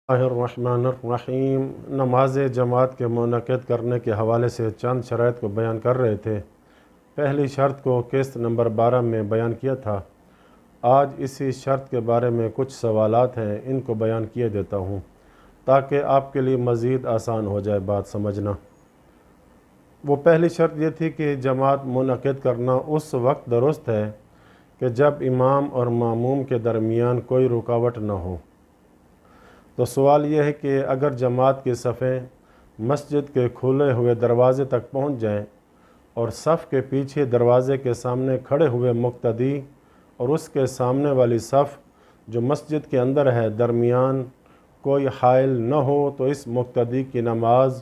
الرحمن نماز جماعت کے منعقد کرنے کے حوالے سے چند شرائط کو بیان کر رہے تھے۔ پہلی شرط کو قسط نمبر 12 میں بیان کیا تھا۔ آج اسی شرط کے بارے میں کچھ سوالات ہیں، ان کو بیان کیے دیتا ہوں تاکہ آپ کے لیے مزید آسان ہو جائے بات سمجھنا۔ وہ پہلی شرط یہ تھی کہ جماعت منعقد کرنا اس وقت درست ہے کہ جب امام اور ماموم کے درمیان کوئی رکاوٹ نہ ہو۔ تو سوال یہ ہے کہ اگر جماعت کی صفیں مسجد کے کھلے ہوئے دروازے تک پہنچ جائیں اور صف کے پیچھے دروازے کے سامنے کھڑے ہوئے مقتدی اور اس کے سامنے والی صف جو مسجد کے اندر ہے درمیان کوئی حائل نہ ہو، تو اس مقتدی کی نماز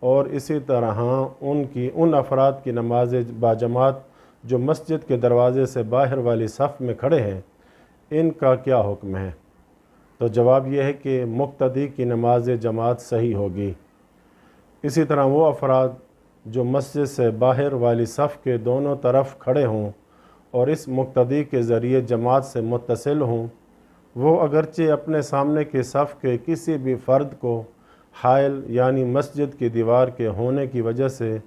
اور اسی طرح ان افراد کی نماز باجماعت جو مسجد کے دروازے سے باہر والی صف میں کھڑے ہیں، ان کا کیا حکم ہے؟ تو جواب یہ ہے کہ مقتدی کی نماز جماعت صحیح ہوگی۔ اسی طرح وہ افراد جو مسجد سے باہر والی صف کے دونوں طرف کھڑے ہوں اور اس مقتدی کے ذریعے جماعت سے متصل ہوں، وہ اگرچہ اپنے سامنے کی صف کے کسی بھی فرد کو حائل یعنی مسجد کی دیوار کے ہونے کی وجہ سے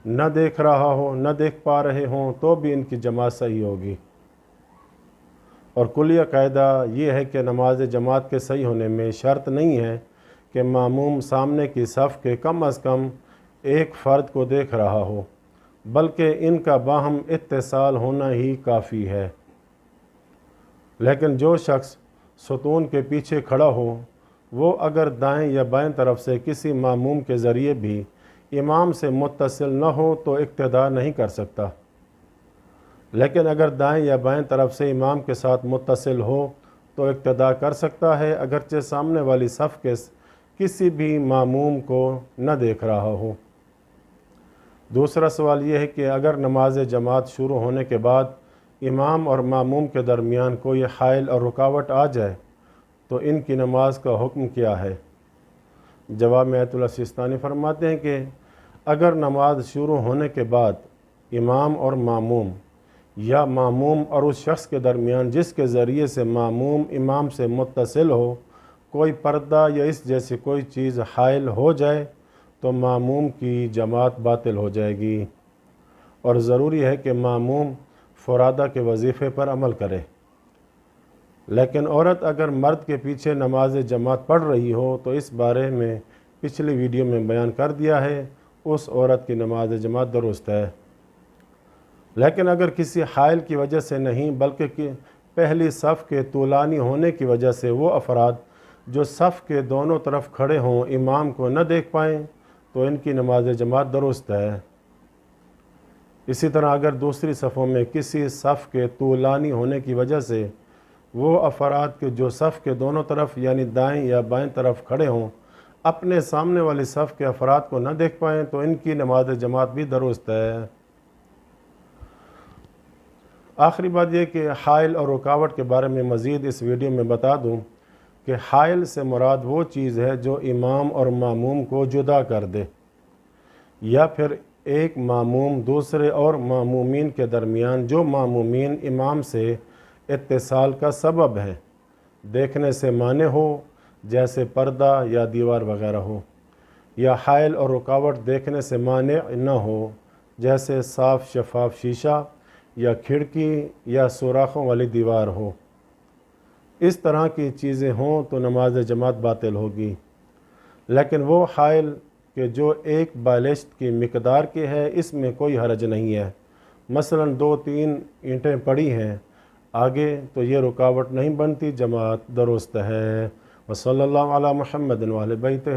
نہ دیکھ رہا ہو، نہ دیکھ پا رہے ہوں، تو بھی ان کی جماعت صحیح ہوگی۔ اور کلیہ قاعدہ یہ ہے کہ نماز جماعت کے صحیح ہونے میں شرط نہیں ہے کہ ماموم سامنے کی صف کے کم از کم ایک فرد کو دیکھ رہا ہو، بلکہ ان کا باہم اتصال ہونا ہی کافی ہے۔ لیکن جو شخص ستون کے پیچھے کھڑا ہو، وہ اگر دائیں یا بائیں طرف سے کسی ماموم کے ذریعے بھی امام سے متصل نہ ہو تو اقتداء نہیں کر سکتا، لیکن اگر دائیں یا بائیں طرف سے امام کے ساتھ متصل ہو تو اقتداء کر سکتا ہے، اگرچہ سامنے والی صف کے کسی بھی ماموم کو نہ دیکھ رہا ہو۔ دوسرا سوال یہ ہے کہ اگر نماز جماعت شروع ہونے کے بعد امام اور ماموم کے درمیان کوئی حائل اور رکاوٹ آ جائے تو ان کی نماز کا حکم کیا ہے؟ جواب میں آیت اللہ سیستانی فرماتے ہیں کہ اگر نماز شروع ہونے کے بعد امام اور ماموم یا ماموم اور اس شخص کے درمیان جس کے ذریعے سے ماموم امام سے متصل ہو کوئی پردہ یا اس جیسی کوئی چیز حائل ہو جائے تو ماموم کی جماعت باطل ہو جائے گی، اور ضروری ہے کہ ماموم فرادہ کے وظیفے پر عمل کرے۔ لیکن عورت اگر مرد کے پیچھے نماز جماعت پڑھ رہی ہو تو اس بارے میں پچھلی ویڈیو میں بیان کر دیا ہے، اس عورت کی نماز جماعت درست ہے۔ لیکن اگر کسی حائل کی وجہ سے نہیں بلکہ پہلی صف کے طولانی ہونے کی وجہ سے وہ افراد جو صف کے دونوں طرف کھڑے ہوں امام کو نہ دیکھ پائیں تو ان کی نماز جماعت درست ہے۔ اسی طرح اگر دوسری صفوں میں کسی صف کے طولانی ہونے کی وجہ سے وہ افراد کے جو صف کے دونوں طرف یعنی دائیں یا بائیں طرف کھڑے ہوں اپنے سامنے والی صف کے افراد کو نہ دیکھ پائیں تو ان کی نماز جماعت بھی درست ہے۔ آخری بات یہ کہ حائل اور رکاوٹ کے بارے میں مزید اس ویڈیو میں بتا دوں کہ حائل سے مراد وہ چیز ہے جو امام اور ماموم کو جدا کر دے، یا پھر ایک ماموم دوسرے اور مامومین کے درمیان جو مامومین امام سے اتصال کا سبب ہے دیکھنے سے مانع ہو، جیسے پردہ یا دیوار وغیرہ ہو، یا حائل اور رکاوٹ دیکھنے سے مانع نہ ہو، جیسے صاف شفاف شیشہ یا کھڑکی یا سوراخوں والی دیوار ہو۔ اس طرح کی چیزیں ہوں تو نماز جماعت باطل ہوگی۔ لیکن وہ حائل کہ جو ایک بالشت کی مقدار کی ہے اس میں کوئی حرج نہیں ہے، مثلا 2-3 اینٹیں پڑی ہیں آگے تو یہ رکاوٹ نہیں بنتی، جماعت درست ہے۔ وصلی اللہ علی محمد وآل بیتہ۔